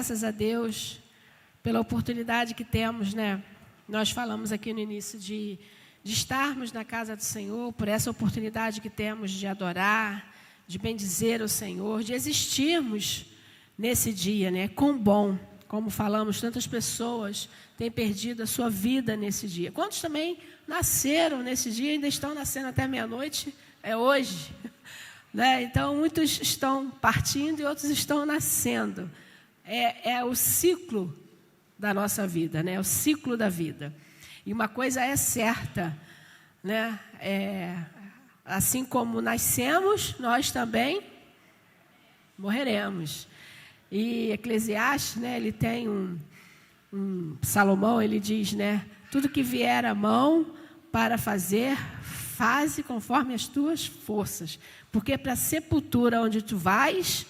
graças a Deus pela oportunidade que temos, né? Nós falamos aqui no início de estarmos na casa do Senhor, por essa oportunidade que temos de adorar, de bendizer o Senhor, de existirmos nesse dia, né? Quão bom, como falamos, tantas pessoas têm perdido a sua vida nesse dia. Quantos também nasceram nesse dia, ainda estão nascendo até meia-noite, é hoje, né? Então, muitos estão partindo e outros estão nascendo. É o ciclo da nossa vida, né? O ciclo da vida. E uma coisa é certa, né? Assim como nascemos, nós também morreremos. E Eclesiastes, né? Ele tem Salomão, ele diz, né? Tudo que vier à mão para fazer, faze conforme as tuas forças. Porque para a sepultura onde tu vais,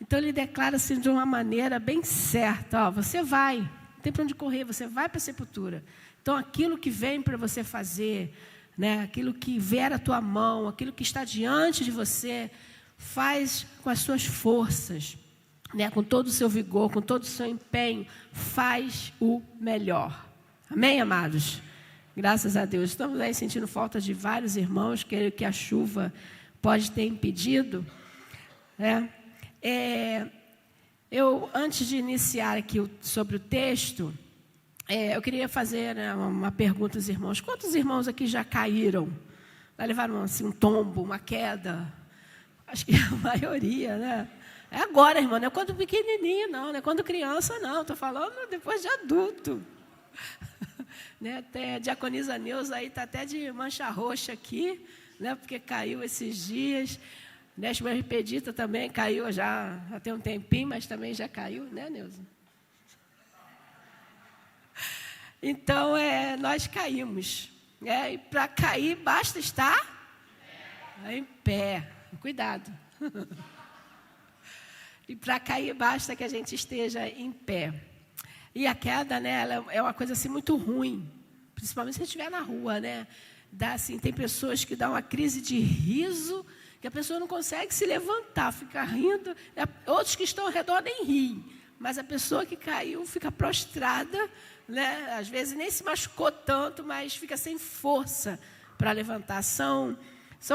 então ele declara assim de uma maneira bem certa, ó, você vai, não tem para onde correr, você vai para a sepultura. Então aquilo que vem para você fazer, né, aquilo que vier à tua mão, aquilo que está diante de você, faz com as suas forças, né, com todo o seu vigor, com todo o seu empenho, faz o melhor. Amém, amados? Graças a Deus. Estamos aí sentindo falta de vários irmãos, que a chuva pode ter impedido, né? Eu, antes de iniciar aqui sobre o texto, eu queria fazer, né, uma pergunta aos irmãos. Quantos irmãos aqui já caíram? Já levaram assim, um tombo, uma queda? Acho que a maioria, né? É agora, irmão, não é quando pequenininho, não é quando criança, não. Estou falando depois de adulto. Né? Até a diaconisa Neuza aí está até de mancha roxa aqui, né? Porque caiu esses dias. Neste meu Repedita também caiu já tem um tempinho, mas também já caiu, né, Neuza? Então, nós caímos. E para cair, basta estar em pé. Cuidado. E para cair, basta que a gente esteja em pé. E a queda, né, ela é uma coisa assim muito ruim, principalmente se você estiver na rua, né? Assim, tem pessoas que dão uma crise de riso, que a pessoa não consegue se levantar, fica rindo. Outros que estão ao redor nem riem, mas a pessoa que caiu fica prostrada, né? Às vezes nem se machucou tanto, mas fica sem força para levantar. São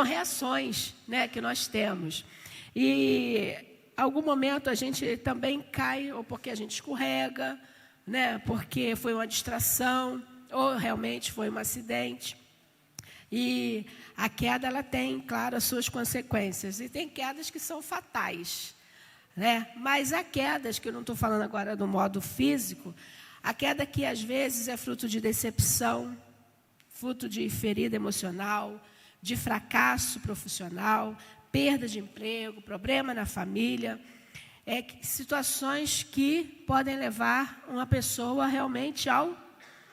reações, né, que nós temos. E algum momento a gente também cai, ou porque a gente escorrega, né, porque foi uma distração, ou realmente foi um acidente. E a queda, ela tem, claro, as suas consequências. E tem quedas que são fatais, né? Mas há quedas, que eu não estou falando agora do modo físico, a queda que às vezes é fruto de decepção, fruto de ferida emocional, de fracasso profissional, perda de emprego, problema na família, situações que podem levar uma pessoa realmente ao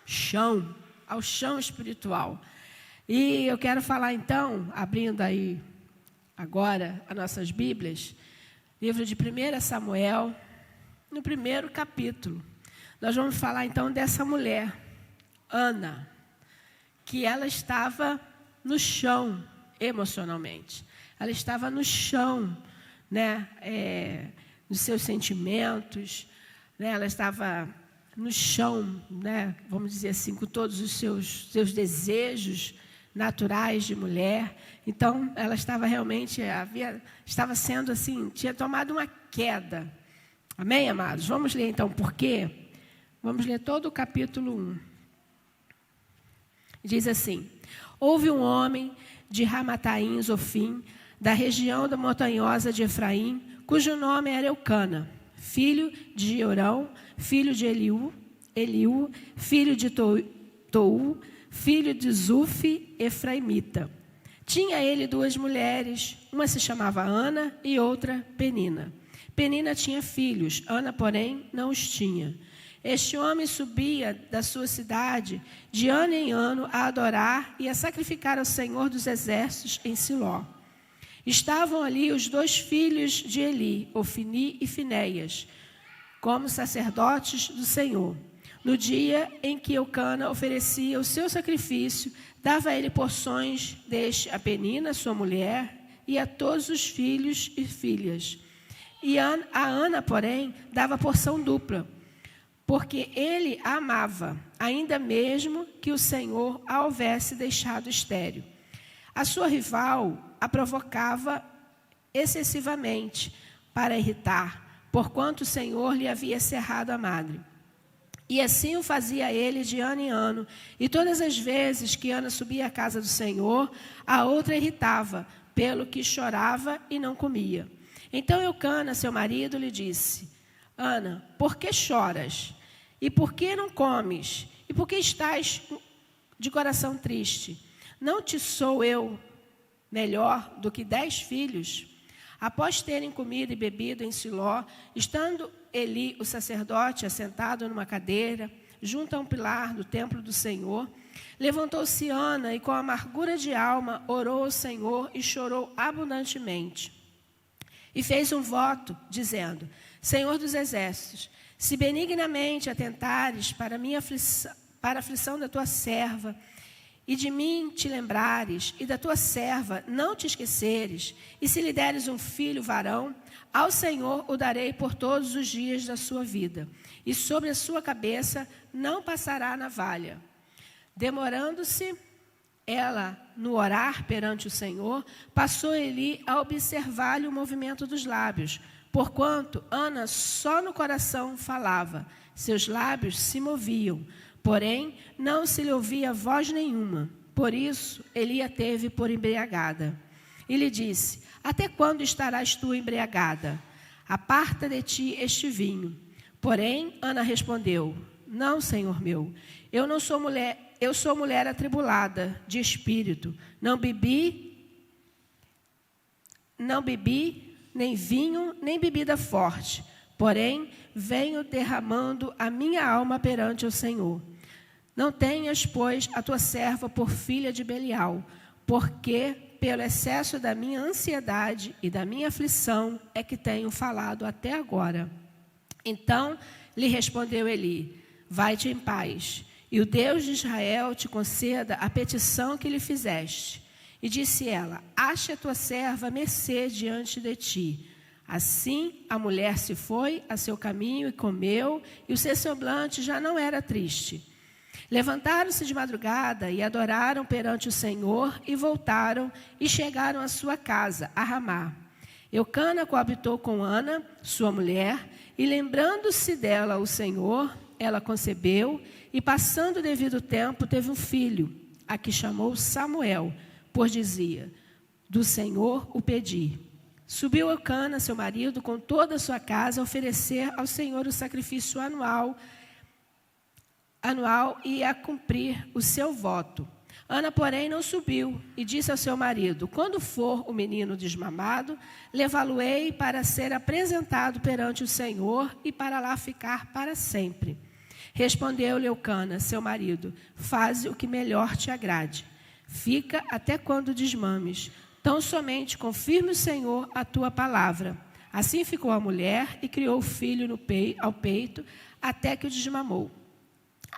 chão espiritual. E eu quero falar então, abrindo aí agora as nossas Bíblias, livro de 1 Samuel, no primeiro capítulo. Nós vamos falar então dessa mulher, Ana, que ela estava no chão emocionalmente. Ela estava no chão, né, dos seus sentimentos, né, ela estava no chão, né, vamos dizer assim, com todos os seus desejos naturais de mulher. Então, ela estava realmente, estava sendo assim, tinha tomado uma queda. Amém, amados? Vamos ler então por quê? Vamos ler todo o capítulo 1. Diz assim: houve um homem de Ramataim, Zofim, da região da montanhosa de Efraim, cujo nome era Eucana, filho de Jorão, filho de Eliú, filho de Tou, filho de Zufi, efraimita. Tinha ele 2 mulheres, uma se chamava Ana e outra Penina. Penina tinha filhos, Ana, porém, não os tinha. Este homem subia da sua cidade de ano em ano a adorar e a sacrificar ao Senhor dos Exércitos em Siló. Estavam ali os 2 filhos de Eli, Ofni e Finéias, como sacerdotes do Senhor. No dia em que Eucana oferecia o seu sacrifício, dava a ele porções deste a Penina, sua mulher, e a todos os filhos e filhas. E a Ana, porém, dava porção dupla, porque ele a amava, ainda mesmo que o Senhor a houvesse deixado estéril. A sua rival a provocava excessivamente para irritar, porquanto o Senhor lhe havia cerrado a madre. E assim o fazia ele de ano em ano. E todas as vezes que Ana subia à casa do Senhor, a outra irritava, pelo que chorava e não comia. Então Eucana, seu marido, lhe disse: Ana, por que choras? E por que não comes? E por que estás de coração triste? Não te sou eu melhor do que 10 filhos? Após terem comido e bebido em Siló, estando Eli, o sacerdote, assentado numa cadeira, junto a um pilar do templo do Senhor, levantou-se Ana e, com amargura de alma, orou ao Senhor e chorou abundantemente. E fez um voto, dizendo: Senhor dos exércitos, se benignamente atentares para a aflição da tua serva, e de mim te lembrares, e da tua serva não te esqueceres, e se lhe deres um filho varão, ao Senhor o darei por todos os dias da sua vida, e sobre a sua cabeça não passará a navalha. Demorando-se ela no orar perante o Senhor, passou Eli a observar-lhe o movimento dos lábios, porquanto Ana só no coração falava, seus lábios se moviam, porém não se lhe ouvia voz nenhuma. Por isso Eli a teve por embriagada. E lhe disse: Até quando estarás tu embriagada? Aparta de ti este vinho. Porém Ana respondeu: Não, Senhor meu, eu sou mulher atribulada de espírito. Não bebi nem vinho, nem bebida forte. Porém, venho derramando a minha alma perante o Senhor. Não tenhas, pois, a tua serva por filha de Belial, porque pelo excesso da minha ansiedade e da minha aflição é que tenho falado até agora. Então lhe respondeu Eli: Vai-te em paz, e o Deus de Israel te conceda a petição que lhe fizeste. E disse ela: Ache a tua serva mercê diante de ti. Assim a mulher se foi a seu caminho e comeu, e o seu semblante já não era triste. Levantaram-se de madrugada e adoraram perante o Senhor, e voltaram e chegaram à sua casa, a Ramá. Eucana coabitou com Ana, sua mulher, e lembrando-se dela o Senhor, ela concebeu, e passando o devido tempo teve um filho, a que chamou Samuel, pois dizia: Do Senhor o pedi. Subiu Eucana, seu marido, com toda a sua casa, a oferecer ao Senhor o sacrifício anual e a cumprir o seu voto. Ana, porém, não subiu e disse ao seu marido: Quando for o menino desmamado, levá-lo-ei para ser apresentado perante o Senhor e para lá ficar para sempre. Respondeu-lhe Eucana, seu marido: Faze o que melhor te agrade. Fica até quando desmames. Tão somente confirme o Senhor a tua palavra. Assim ficou a mulher e criou o filho ao peito, até que o desmamou.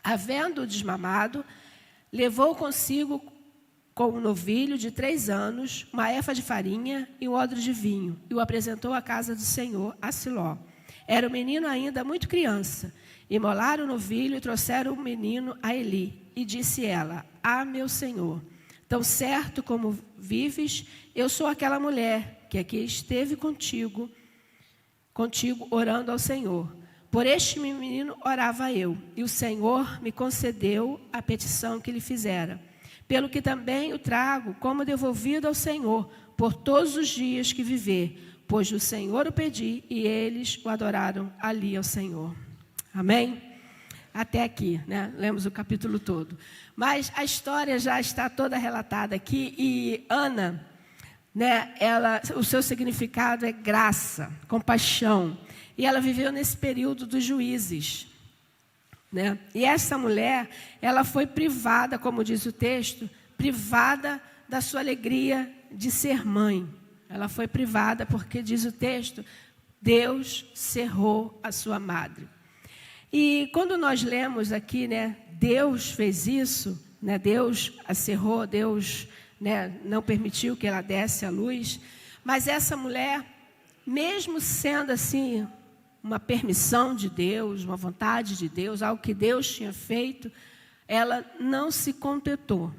Havendo-o desmamado, levou consigo com um novilho de 3 anos, uma efa de farinha e um odre de vinho, e o apresentou à casa do Senhor, a Siló. Era o menino ainda muito criança. Imolaram o novilho e trouxeram o menino a Eli. E disse ela: Ah, meu Senhor, tão certo como vives, eu sou aquela mulher que aqui esteve contigo orando ao Senhor. Por este menino orava eu, e o Senhor me concedeu a petição que lhe fizera. Pelo que também o trago como devolvido ao Senhor, por todos os dias que viver, pois do Senhor o pedi, e eles o adoraram ali ao Senhor. Amém? Até aqui, né? Lemos o capítulo todo. Mas a história já está toda relatada aqui, e Ana, né, o seu significado é graça, compaixão. E ela viveu nesse período dos juízes, né? E essa mulher, ela foi privada, como diz o texto, privada da sua alegria de ser mãe. Ela foi privada porque, diz o texto, Deus cerrou a sua madre. E quando nós lemos aqui, né, Deus fez isso, né, Deus a cerrou, Deus, né, não permitiu que ela desse à luz, mas essa mulher, mesmo sendo assim, uma permissão de Deus, uma vontade de Deus, algo que Deus tinha feito, ela não se contentou.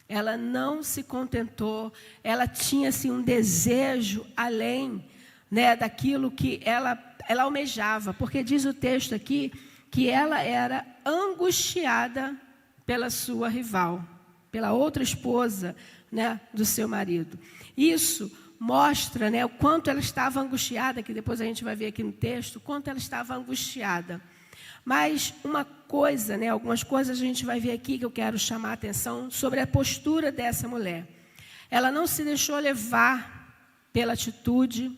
Ela não se contentou, ela tinha assim, um desejo além, né, daquilo que ela almejava, porque diz o texto aqui que ela era angustiada pela sua rival, pela outra esposa, né, do seu marido. Isso mostra, né, o quanto ela estava angustiada, que depois a gente vai ver aqui no texto, o quanto ela estava angustiada. Mas uma coisa, né, algumas coisas a gente vai ver aqui que eu quero chamar a atenção sobre a postura dessa mulher. Ela não se deixou levar pela atitude,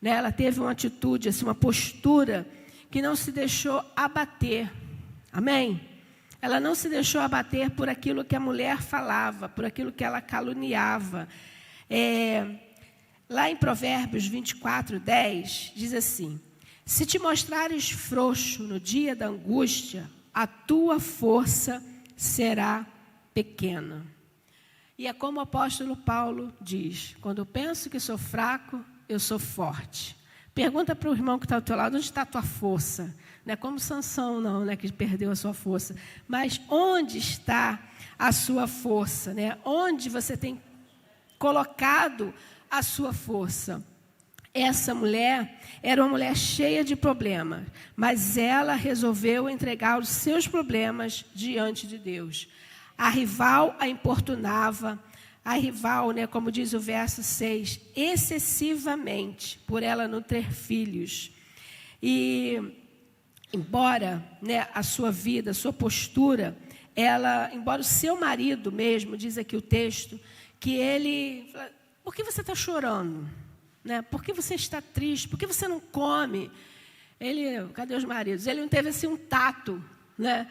né, ela teve uma atitude, assim, uma postura que não se deixou abater. Amém? Ela não se deixou abater por aquilo que a mulher falava, por aquilo que ela caluniava. Lá em Provérbios 24:10, diz assim: se te mostrares frouxo no dia da angústia, a tua força será pequena. E é como o apóstolo Paulo diz: quando eu penso que sou fraco, eu sou forte. Pergunta para o irmão que está ao teu lado: onde está a tua força? Não é como Sansão, não, né, que perdeu a sua força. Mas onde está a sua força? Né? Onde você tem colocado a sua força? Essa mulher era uma mulher cheia de problemas, mas ela resolveu entregar os seus problemas diante de Deus. A rival a importunava, a rival, né, como diz o verso 6, excessivamente, por ela não ter filhos. E embora, né, a sua vida, a sua postura, embora o seu marido mesmo, diz aqui o texto, que ele, por que você está chorando? Né? Por que você está triste? Por que você não come? Cadê os maridos? Ele não teve assim um tato, né,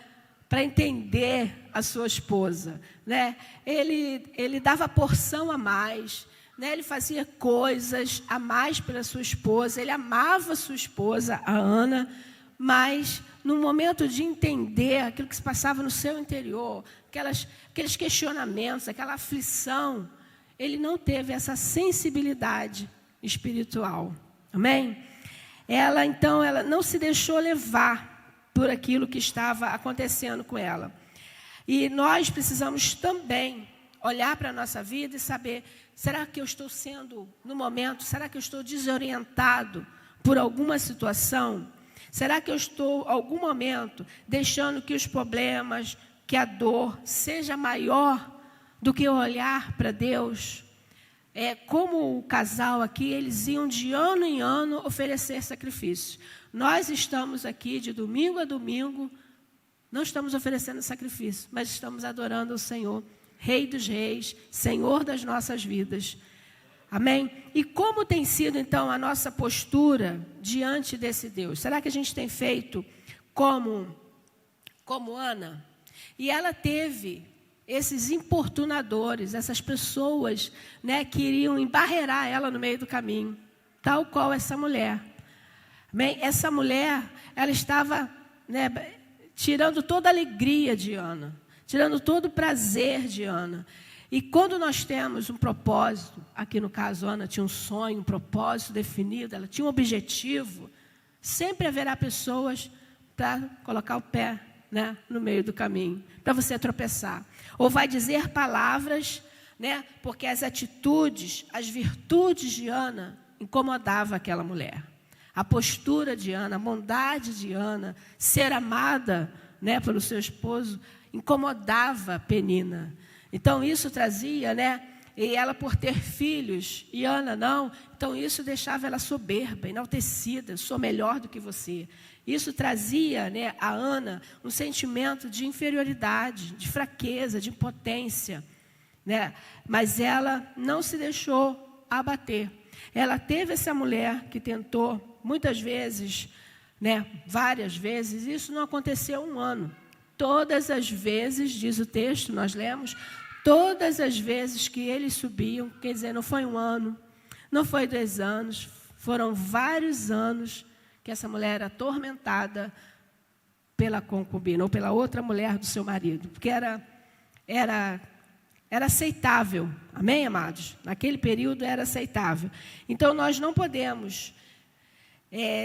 para entender a sua esposa, né? Ele dava porção a mais, né? Ele fazia coisas a mais pela sua esposa, ele amava a sua esposa, a Ana, mas no momento de entender aquilo que se passava no seu interior, aqueles questionamentos, aquela aflição, ele não teve essa sensibilidade espiritual. Amém? Então, ela não se deixou levar por aquilo que estava acontecendo com ela. E nós precisamos também olhar para a nossa vida e saber, será que eu estou sendo, no momento, será que eu estou desorientado por alguma situação? Será que eu estou, em algum momento, deixando que os problemas, que a dor seja maior do que eu olhar para Deus? Como o casal aqui, eles iam de ano em ano oferecer sacrifícios. Nós estamos aqui de domingo a domingo, não estamos oferecendo sacrifício, mas estamos adorando o Senhor, Rei dos Reis, Senhor das nossas vidas. Amém? E como tem sido, então, a nossa postura diante desse Deus? Será que a gente tem feito como Ana? E ela teve esses importunadores, essas pessoas, né, que iriam embarrear ela no meio do caminho, tal qual essa mulher. Amém? Essa mulher, ela estava, né, tirando toda a alegria de Ana, tirando todo o prazer de Ana. E quando nós temos um propósito, aqui no caso Ana tinha um sonho, um propósito definido, ela tinha um objetivo, sempre haverá pessoas para colocar o pé, né, no meio do caminho, para você tropeçar. Ou vai dizer palavras, né, porque as atitudes, as virtudes de Ana incomodavam aquela mulher. A postura de Ana, a bondade de Ana, ser amada, né, pelo seu esposo, incomodava Penina. Então isso trazia, né, e ela por ter filhos, e Ana não, então isso deixava ela soberba, enaltecida, sou melhor do que você. Isso trazia, né, a Ana um sentimento de inferioridade, de fraqueza, de impotência, né? Mas ela não se deixou abater. Ela teve essa mulher que tentou muitas vezes, né, várias vezes, isso não aconteceu um ano. Todas as vezes, diz o texto, nós lemos, todas as vezes que eles subiam, quer dizer, não foi um ano, não foi 2 anos, foram vários anos que essa mulher era atormentada pela concubina, ou pela outra mulher do seu marido, porque era Era aceitável. Amém, amados? Naquele período era aceitável. Então, nós não podemos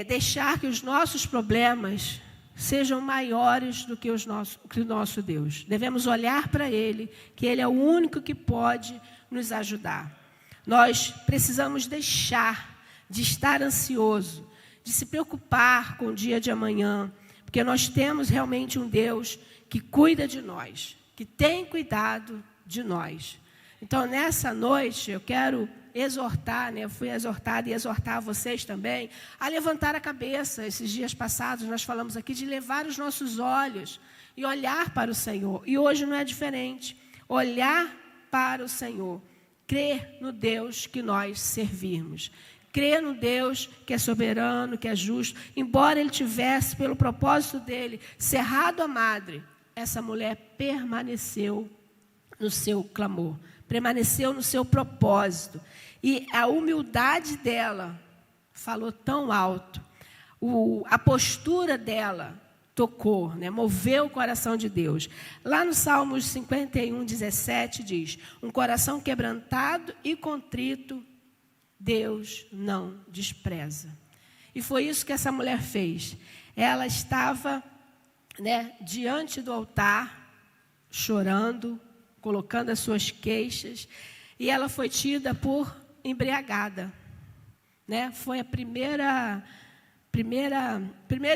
deixar que os nossos problemas sejam maiores do que o nosso Deus. Devemos olhar para Ele, que Ele é o único que pode nos ajudar. Nós precisamos deixar de estar ansioso, de se preocupar com o dia de amanhã, porque nós temos realmente um Deus que cuida de nós, que tem cuidado de nós. Então, nessa noite, eu quero exortar, eu fui exortada e exortar vocês também, a levantar a cabeça. Esses dias passados, nós falamos aqui de levar os nossos olhos e olhar para o Senhor. E hoje não é diferente. Olhar para o Senhor. Crer no Deus que nós servimos. Crer no Deus que é soberano, que é justo. Embora ele tivesse, pelo propósito dele, cerrado a madre, essa mulher permaneceu no seu clamor, permaneceu no seu propósito. E a humildade dela falou tão alto, a postura dela tocou, moveu o coração de Deus. Lá no Salmos 51, 17 diz: um coração quebrantado e contrito, Deus não despreza. E foi isso que essa mulher fez. Ela estava diante do altar, chorando, colocando as suas queixas, e ela foi tida por embriagada. Foi a primeira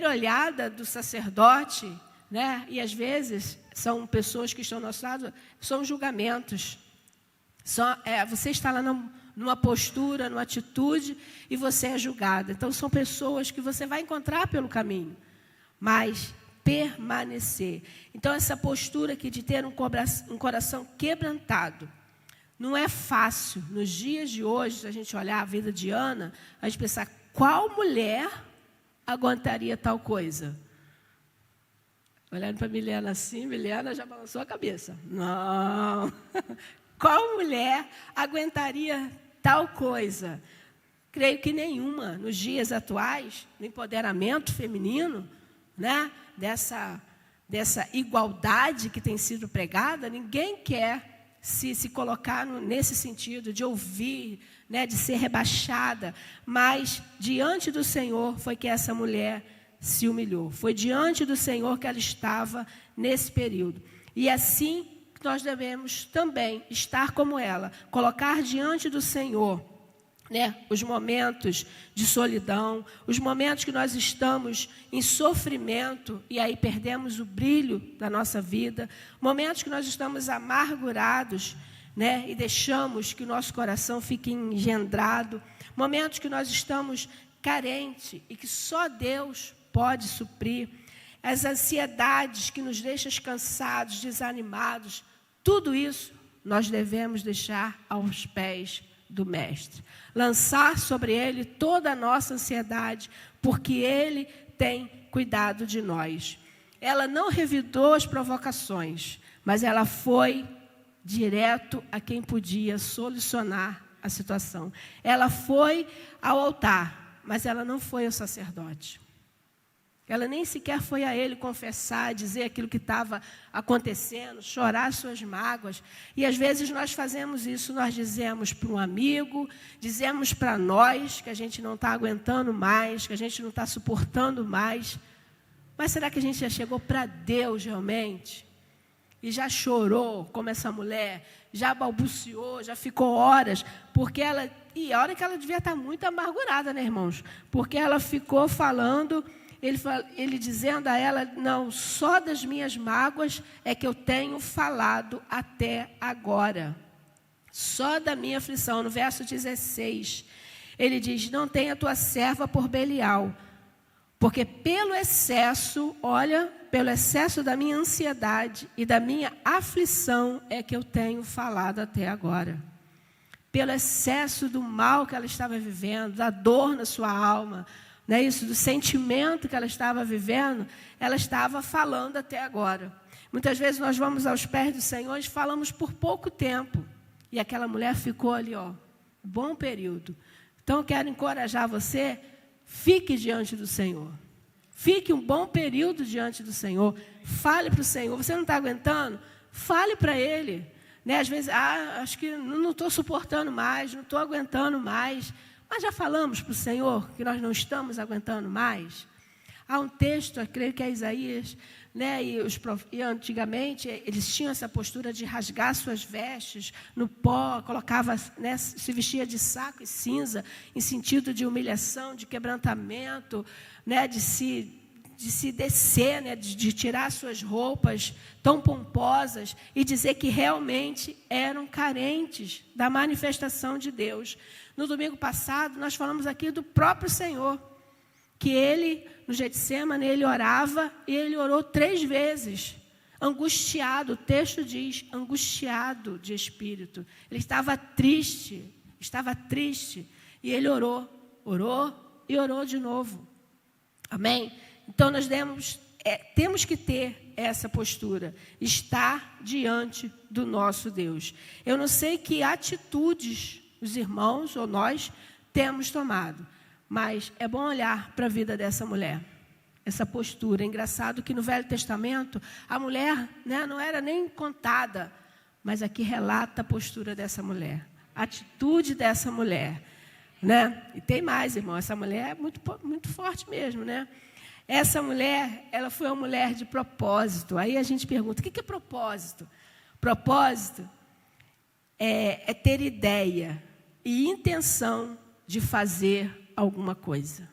olhada do sacerdote, e às vezes são pessoas que estão ao nosso lado, são julgamentos. Você está lá numa postura, numa atitude, e você é julgada. Então, são pessoas que você vai encontrar pelo caminho, mas permanecer. Então, essa postura aqui de ter um coração quebrantado, não é fácil. Nos dias de hoje, se a gente olhar a vida de Ana, a gente pensar, qual mulher aguentaria tal coisa? Olhando para Milena assim, Milena já balançou a cabeça. Não. Qual mulher aguentaria tal coisa? Creio que nenhuma. Nos dias atuais, no empoderamento feminino, dessa igualdade que tem sido pregada, ninguém quer se colocar nesse sentido de ouvir, de ser rebaixada. Mas diante do Senhor foi que essa mulher se humilhou. Foi diante do Senhor que ela estava nesse período. E assim nós devemos também estar como ela, colocar diante do Senhor, os momentos de solidão, os momentos que nós estamos em sofrimento e aí perdemos o brilho da nossa vida, momentos que nós estamos amargurados, e deixamos que o nosso coração fique engendrado, momentos que nós estamos carentes e que só Deus pode suprir, as ansiedades que nos deixam cansados, desanimados, tudo isso nós devemos deixar aos pés do Mestre. Lançar sobre Ele toda a nossa ansiedade, porque Ele tem cuidado de nós. Ela não revidou as provocações, mas ela foi direto a quem podia solucionar a situação. Ela foi ao altar, mas ela não foi ao sacerdote. Ela nem sequer foi a ele confessar, dizer aquilo que estava acontecendo, chorar suas mágoas. E às vezes nós fazemos isso, nós dizemos para um amigo, dizemos para nós que a gente não está aguentando mais, que a gente não está suportando mais. Mas será que a gente já chegou para Deus realmente? E já chorou como essa mulher, já balbuciou, já ficou horas, porque ela... E a hora que ela devia estar muito amargurada, irmãos? Porque ela ficou falando... Ele dizendo a ela, não, só das minhas mágoas é que eu tenho falado até agora. Só da minha aflição. No verso 16, ele diz, não tenha tua serva por Belial, porque pelo excesso da minha ansiedade e da minha aflição é que eu tenho falado até agora. Pelo excesso do mal que ela estava vivendo, da dor na sua alma, do sentimento que ela estava vivendo, ela estava falando até agora. Muitas vezes nós vamos aos pés do Senhor e falamos por pouco tempo. E aquela mulher ficou ali, bom período. Então eu quero encorajar você, fique diante do Senhor. Fique um bom período diante do Senhor. Fale para o Senhor. Você não está aguentando? Fale para Ele. Né? Às vezes, acho que não estou suportando mais, não estou aguentando mais. Mas já falamos para o Senhor que nós não estamos aguentando mais. Há um texto, eu creio que é Isaías, né? E antigamente eles tinham essa postura de rasgar suas vestes no pó, colocava, né, se vestia de saco e cinza, em sentido de humilhação, de quebrantamento, né, de se descer, né, de tirar suas roupas tão pomposas e dizer que realmente eram carentes da manifestação de Deus. No domingo passado, nós falamos aqui do próprio Senhor, que ele, no Getsemane, ele orava e ele orou 3 vezes, angustiado. O texto diz, angustiado de espírito. Ele estava triste, e ele orou e orou de novo. Amém? Então, nós temos que ter essa postura, estar diante do nosso Deus. Eu não sei que atitudes os irmãos ou nós temos tomado, mas é bom olhar para a vida dessa mulher, essa postura. É engraçado que no Velho Testamento, a mulher, né, não era nem contada, mas aqui relata a postura dessa mulher, a atitude dessa mulher. Né? E tem mais, irmão, essa mulher é muito, muito forte mesmo, né? Essa mulher, ela foi uma mulher de propósito. Aí a gente pergunta, o que é propósito? Propósito é ter ideia e intenção de fazer alguma coisa.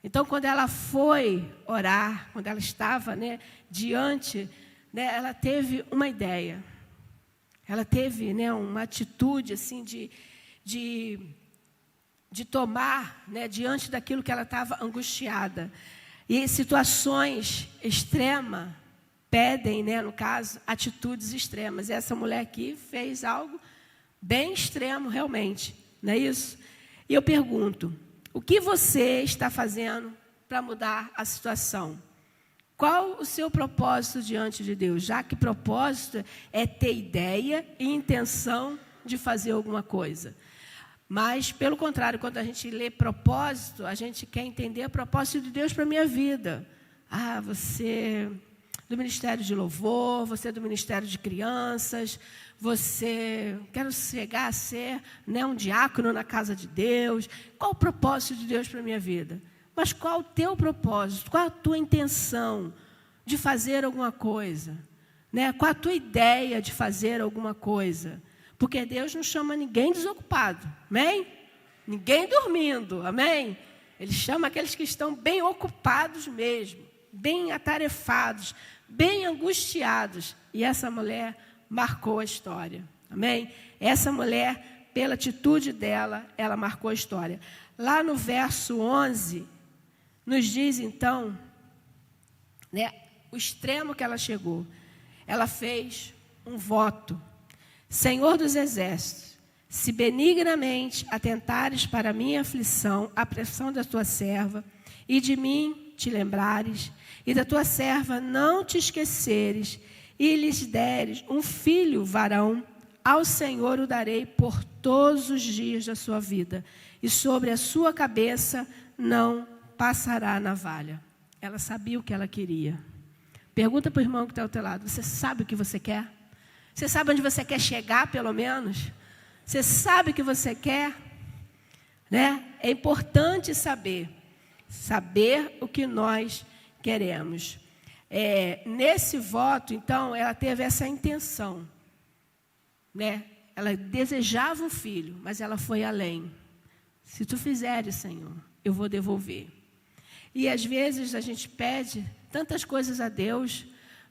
Então, quando ela foi orar, quando ela estava, né, diante, né, ela teve uma ideia. Ela teve, né, uma atitude assim, de tomar, né, diante daquilo que ela estava angustiada. E situações extremas pedem, né, no caso, atitudes extremas. E essa mulher aqui fez algo bem extremo, realmente. Não é isso? E eu pergunto, o que você está fazendo para mudar a situação? Qual o seu propósito diante de Deus? Já que propósito é ter ideia e intenção de fazer alguma coisa. Mas, pelo contrário, quando a gente lê propósito, a gente quer entender o propósito de Deus para a minha vida. Você do Ministério de Louvor, você do Ministério de Crianças, quero chegar a ser, né, um diácono na casa de Deus. Qual o propósito de Deus para a minha vida? Mas qual o teu propósito? Qual a tua intenção de fazer alguma coisa? Né? Qual a tua ideia de fazer alguma coisa? Porque Deus não chama ninguém desocupado, amém? Ninguém dormindo, amém? Ele chama aqueles que estão bem ocupados mesmo, bem atarefados, bem angustiados. E essa mulher marcou a história, amém? Essa mulher, pela atitude dela, ela marcou a história. Lá no verso 11, nos diz então, né, o extremo que ela chegou. Ela fez um voto. Senhor dos exércitos, se benignamente atentares para a minha aflição, a pressão da tua serva, e de mim te lembrares, e da tua serva não te esqueceres, e lhes deres um filho varão, ao Senhor o darei por todos os dias da sua vida, e sobre a sua cabeça não passará navalha. Ela sabia o que ela queria. Pergunta para o irmão que está ao teu lado, você sabe o que você quer? Você sabe onde você quer chegar, pelo menos? Você sabe o que você quer? Né? É importante saber o que nós queremos. Nesse voto, então, ela teve essa intenção. Né? Ela desejava um filho, mas ela foi além. Se tu fizeres, Senhor, eu vou devolver. E às vezes a gente pede tantas coisas a Deus,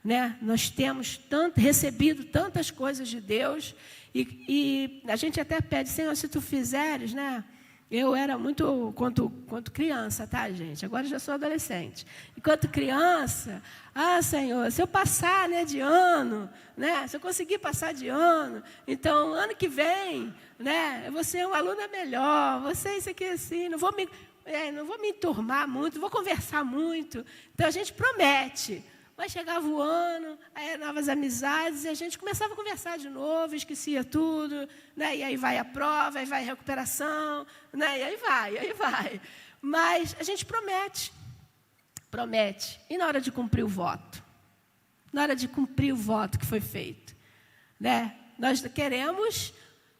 né? Nós temos recebido tantas coisas de Deus e a gente até pede, Senhor, se tu fizeres, né? Eu era muito, quanto criança, tá, gente? Agora já sou adolescente. Enquanto criança, Senhor, se eu passar, né, de ano, né? Se eu conseguir passar de ano, então, ano que vem, né? Eu vou ser uma aluna melhor, vou ser isso aqui assim, não vou me enturmar muito, não vou conversar muito. Então, a gente promete. Mas chegava o ano, aí novas amizades, e a gente começava a conversar de novo, esquecia tudo, né? E aí vai a prova, aí vai a recuperação, né? E aí vai. Mas a gente promete. E na hora de cumprir o voto? Na hora de cumprir o voto que foi feito, né? Nós queremos,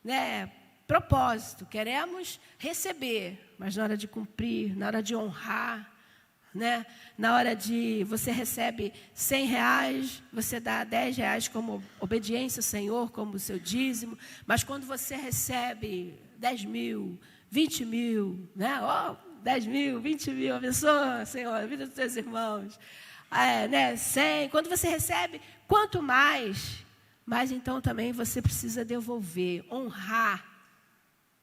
né, propósito, queremos receber, mas na hora de cumprir, na hora de honrar, né, na hora de você recebe R$100, você dá R$10 como obediência ao Senhor, como o seu dízimo, mas quando você recebe 10 mil, 20 mil, né, 10 mil, 20 mil, abençoa, Senhor, a vida dos teus irmãos, né, 100, quando você recebe, quanto mais então também você precisa devolver, honrar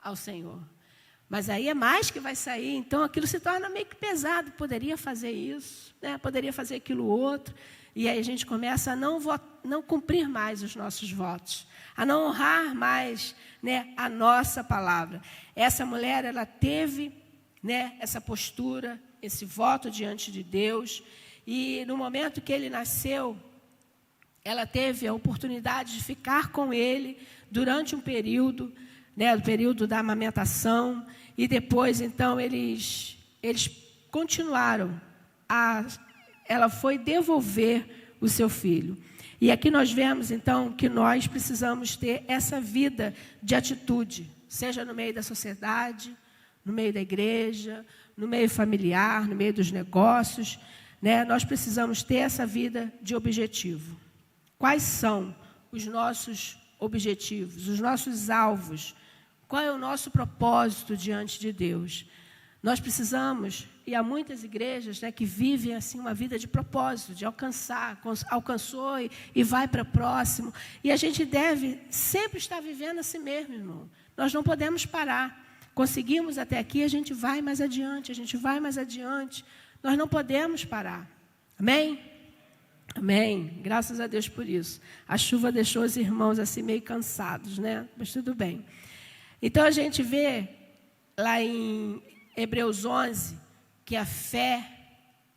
ao Senhor. Mas aí é mais que vai sair, então aquilo se torna meio que pesado. Poderia fazer isso, né? Poderia fazer aquilo outro. E aí a gente começa a não cumprir mais os nossos votos, a não honrar mais, né, a nossa palavra. Essa mulher, ela teve, né, essa postura, esse voto diante de Deus. E no momento que ele nasceu, ela teve a oportunidade de ficar com ele durante um período, né, o período da amamentação. E depois, então, eles continuaram. Ela foi devolver o seu filho. E aqui nós vemos, então, que nós precisamos ter essa vida de atitude, seja no meio da sociedade, no meio da igreja, no meio familiar, no meio dos negócios, né? Nós precisamos ter essa vida de objetivo. Quais são os nossos objetivos, os nossos alvos? Qual é o nosso propósito diante de Deus? Nós precisamos, e há muitas igrejas, né, que vivem assim uma vida de propósito, de alcançar, alcançou e vai para o próximo. E a gente deve sempre estar vivendo assim mesmo, irmão. Nós não podemos parar. Conseguimos até aqui, a gente vai mais adiante, a gente vai mais adiante. Nós não podemos parar. Amém? Amém. Graças a Deus por isso. A chuva deixou os irmãos assim meio cansados, né? Mas tudo bem. Então, a gente vê lá em Hebreus 11 que a fé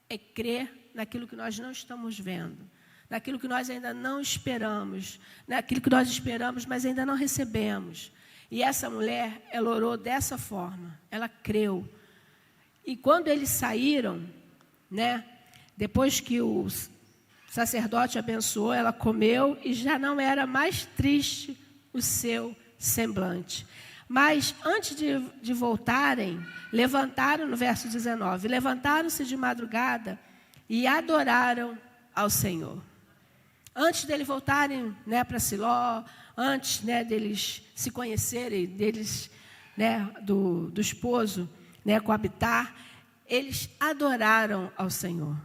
é crer naquilo que nós não estamos vendo, naquilo que nós ainda não esperamos, naquilo que nós esperamos, mas ainda não recebemos. E essa mulher, ela orou dessa forma, ela creu. E quando eles saíram, né, depois que o sacerdote abençoou, ela comeu e já não era mais triste o seu semblante. Mas antes de voltarem, levantaram, no verso 19, levantaram-se de madrugada e adoraram ao Senhor. Antes deles voltarem, né, para Siló, antes, né, deles se conhecerem, deles, né, do esposo, né, coabitar, eles adoraram ao Senhor.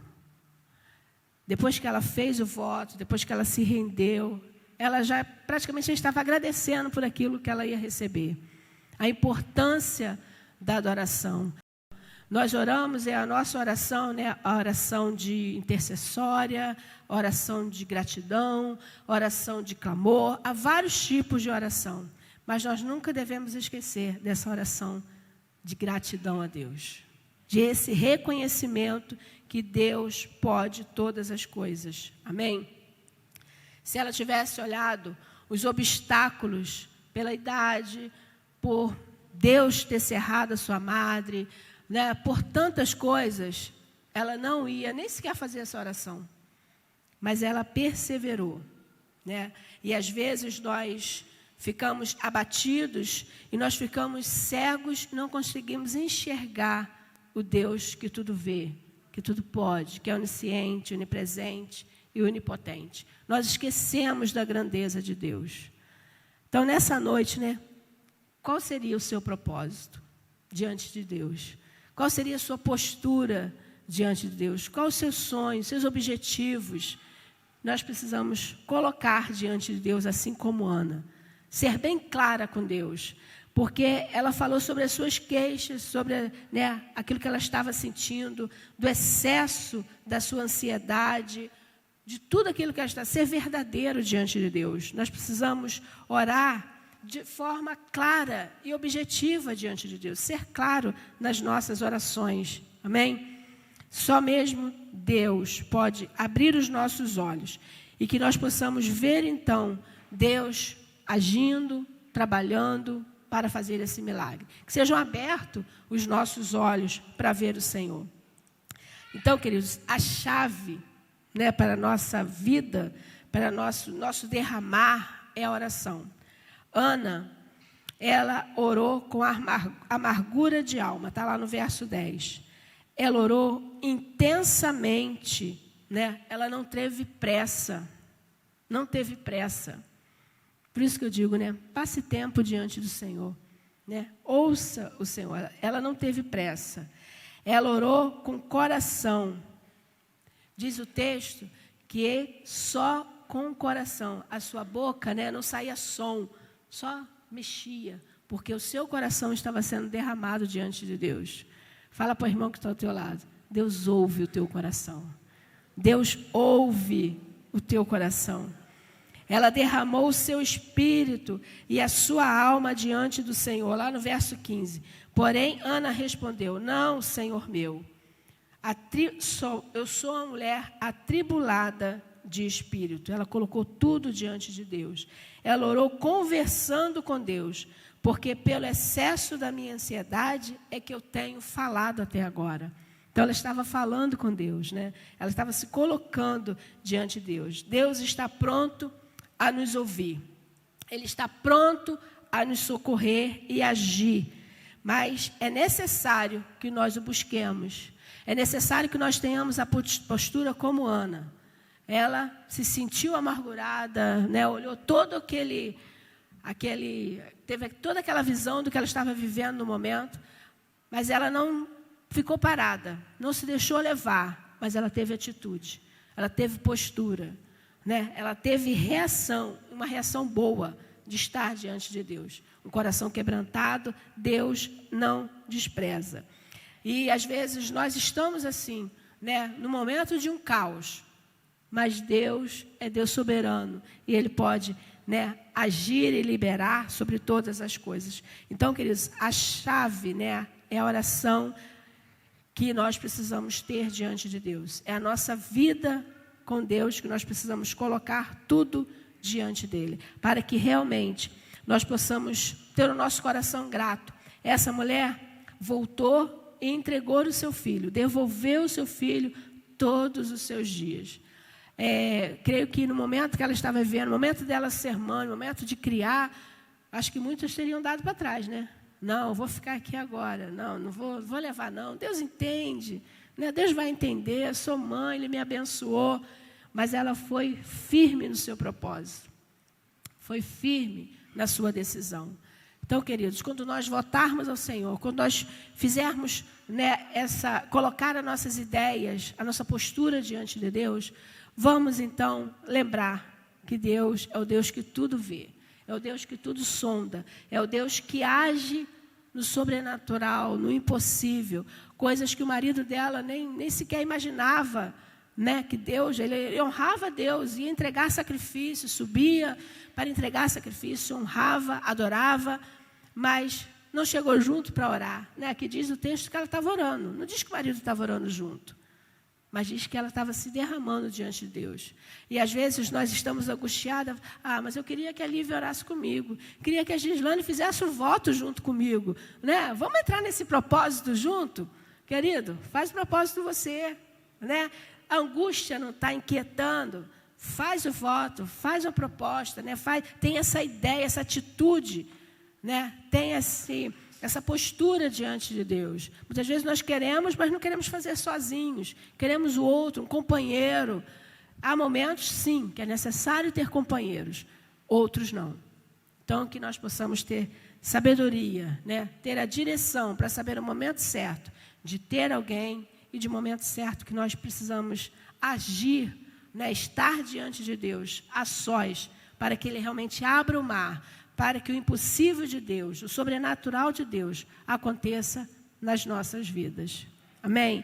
Depois que ela fez o voto, depois que ela se rendeu, ela já praticamente estava agradecendo por aquilo que ela ia receber. A importância da adoração. Nós oramos, é a nossa oração, né, a oração de intercessória, a oração de gratidão, a oração de clamor. Há vários tipos de oração, mas nós nunca devemos esquecer dessa oração de gratidão a Deus, de esse reconhecimento que Deus pode todas as coisas. Amém? Se ela tivesse olhado os obstáculos pela idade, por Deus ter cerrado a sua madre, né, por tantas coisas, ela não ia nem sequer fazer essa oração. Mas ela perseverou, né? E às vezes nós ficamos abatidos e nós ficamos cegos, não conseguimos enxergar o Deus que tudo vê, que tudo pode, que é onisciente, onipresente e onipotente. Nós esquecemos da grandeza de Deus. Então, nessa noite, né, qual seria o seu propósito diante de Deus? Qual seria a sua postura diante de Deus? Qual o seu sonho, seus objetivos? Nós precisamos colocar diante de Deus, assim como Ana. Ser bem clara com Deus. Porque ela falou sobre as suas queixas, sobre, né, aquilo que ela estava sentindo, do excesso da sua ansiedade, de tudo aquilo que ela está. Ser verdadeiro diante de Deus. Nós precisamos orar de forma clara e objetiva diante de Deus. Ser claro nas nossas orações. Amém? Só mesmo Deus pode abrir os nossos olhos e que nós possamos ver, então, Deus agindo, trabalhando para fazer esse milagre. Que sejam abertos os nossos olhos para ver o Senhor. Então, queridos, a chave, né, para a nossa vida, para nosso derramar, é a oração. Ana, ela orou com amargura de alma, está lá no verso 10. Ela orou intensamente, né? Ela não teve pressa, não teve pressa. Por isso que eu digo, né? Passe tempo diante do Senhor, né? Ouça o Senhor. Ela não teve pressa. Ela orou com coração. Diz o texto que só com o coração, a sua boca, né, não saía som, só mexia, porque o seu coração estava sendo derramado diante de Deus. Fala para o irmão que está ao teu lado. Deus ouve o teu coração. Deus ouve o teu coração. Ela derramou o seu espírito e a sua alma diante do Senhor. Lá no verso 15. Porém, Ana respondeu, não, Senhor meu. Eu sou uma mulher atribulada de espírito. Ela colocou tudo diante de Deus. Ela orou conversando com Deus, porque pelo excesso da minha ansiedade é que eu tenho falado até agora. Então ela estava falando com Deus, né? Ela estava se colocando diante de Deus. Deus está pronto a nos ouvir. Ele está pronto a nos socorrer e agir. Mas é necessário que nós o busquemos. É necessário que nós tenhamos a postura como Ana. Ela se sentiu amargurada, né? Olhou todo teve toda aquela visão do que ela estava vivendo no momento, mas ela não ficou parada, não se deixou levar, mas ela teve atitude, ela teve postura, né? Ela teve reação, uma reação boa de estar diante de Deus. Um coração quebrantado, Deus não despreza. E às vezes nós estamos assim, né? No momento de um caos. Mas Deus é Deus soberano e Ele pode, né, agir e liberar sobre todas as coisas. Então, queridos, a chave, né, é a oração que nós precisamos ter diante de Deus. É a nossa vida com Deus que nós precisamos colocar tudo diante dEle, para que realmente nós possamos ter o nosso coração grato. Essa mulher voltou e entregou o seu filho, devolveu o seu filho todos os seus dias. Creio que no momento que ela estava vivendo, no momento dela ser mãe, no momento de criar, acho que muitos teriam dado para trás, né? Não, vou ficar aqui agora, não vou levar não. Deus entende, né? Deus vai entender, sou mãe, Ele me abençoou, mas ela foi firme no seu propósito, foi firme na sua decisão. Então, queridos, quando nós votarmos ao Senhor, quando nós fizermos, né, colocar as nossas ideias, a nossa postura diante de Deus, vamos, então, lembrar que Deus é o Deus que tudo vê, é o Deus que tudo sonda, é o Deus que age no sobrenatural, no impossível, coisas que o marido dela nem sequer imaginava, né? Que Deus, ele honrava a Deus, ia entregar sacrifício, subia para entregar sacrifício, honrava, adorava, mas não chegou junto para orar, né? Aqui diz o texto que ela estava orando, não diz que o marido estava orando junto. Mas diz que ela estava se derramando diante de Deus. E às vezes nós estamos angustiadas. Mas eu queria que a Lívia orasse comigo. Queria que a Gislane fizesse o voto junto comigo. Né? Vamos entrar nesse propósito junto? Querido, faz o propósito você. Né? A angústia não está inquietando. Faz o voto, faz uma proposta. Né? Tem essa ideia, essa atitude. Né? Tem essa postura diante de Deus. Muitas vezes nós queremos, mas não queremos fazer sozinhos. Queremos o outro, um companheiro. Há momentos, sim, que é necessário ter companheiros. Outros não. Então, que nós possamos ter sabedoria, né? Ter a direção para saber o momento certo de ter alguém e de momento certo que nós precisamos agir, né? Estar diante de Deus, a sós, para que Ele realmente abra o mar, para que o impossível de Deus, o sobrenatural de Deus, aconteça nas nossas vidas. Amém?